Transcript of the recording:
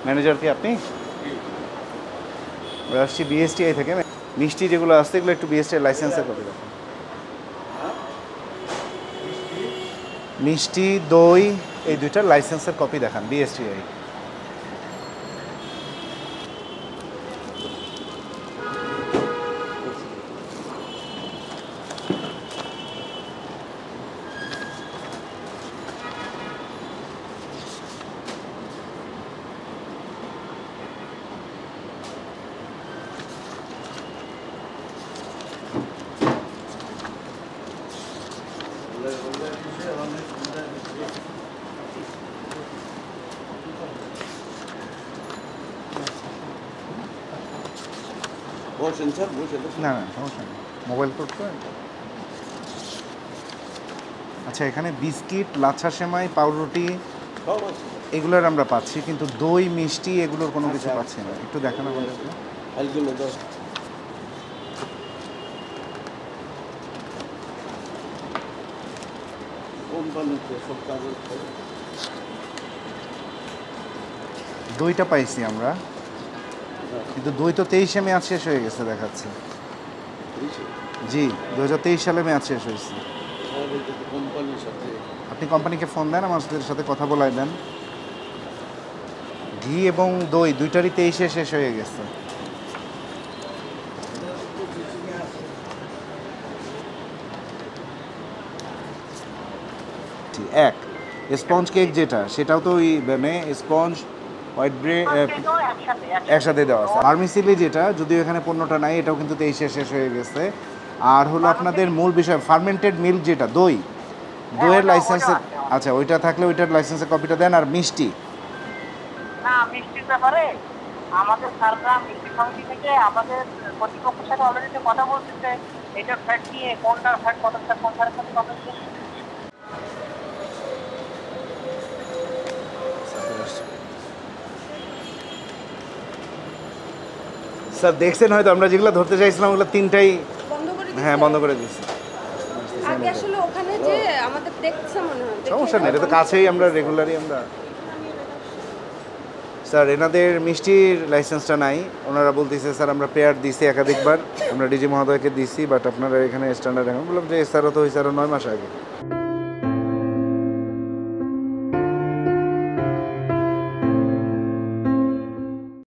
Manager কি আপনি? আমরা আসছি বিএসটিআই থেকে। মিষ্টি যেগুলো আছে এগুলো একটু বিএসটিআই লাইসেন্সের কপি দেখান। মিষ্টি, দই এই দুইটার লাইসেন্সের কপি দেখান বিএসটিআই। না না সমস্যা নেই, মোবাইল করতে। আচ্ছা, এখানে বিস্কিট, লাচ্ছা সেমাই, পাউরুটি এগুলোর আমরা পাচ্ছি, কিন্তু দই, মিষ্টি এগুলোর কোনো কিছু পাচ্ছি না। একটু দেখানো আমাদেরকে। দইটা পাইছি আমরা, কিন্তু দই তো 23-এ মেয়াদ শেষ হয়ে গেছে দেখাচ্ছে। জি, 2023 সালে মেয়াদ শেষ হয়েছে। আপনি কোম্পানিকে ফোন দেন, আমাদের সাথে কথা বলাই দেন। ঘি এবং দই দুইটারই 23-এ শেষ হয়ে গেছে। এক স্পঞ্জ কেক যেটা, সেটাও তো ওই মানে স্পঞ্জ হোয়াইট ব্রেড একসাথে দেওয়া আছে। ফার্মেসিলি যেটা, যদিও এখানে পণ্যটা নাই, এটাও কিন্তু 23-এ শেষ হয়ে গেছে। আর হলো আপনাদের মূল বিষয় ফার্মেন্টেড মিল্ক যেটা, দই, দইয়ের লাইসেন্সের, আচ্ছা ওইটা থাকলে ওইটার লাইসেন্সের কপিটা দেন। আর মিষ্টি না, মিষ্টির ব্যাপারে আমাদের স্যাররা মিষ্টি সমিতি থেকে আমাদের কর্তৃপক্ষের সাথে অলরেডি কথা বলতেছে। এটার ফ্যাট নিয়ে কোনটার ফ্যাট কতটা, কোন সারের সাথে কথা বলছে। স্যার দেখছেন হয়তো, আমরা যেগুলো ধরতে চাইছিলাম ওগুলো তিনটাই বন্ধ করে দিয়েছে। হ্যাঁ বন্ধ করে দিয়েছি। আগে আসলে ওখানে যে আমাদের দেখছে মনে হয়। সমস্যা নেই, এটা তো কাছেই, আমরা রেগুলারই আমরা। স্যার এনাদের মিষ্টির লাইসেন্সটা নাই, ওনারা বলতেছে স্যার আমরা পেয়ার দিছি একাধিকবার, আমরা ডিজি মহোদয়কে দিছি, বাট আপনারা এখানে স্ট্যান্ডার্ড এখন বললাম যে স্যারও তো হয়েছে আরও 9 মাস আগে।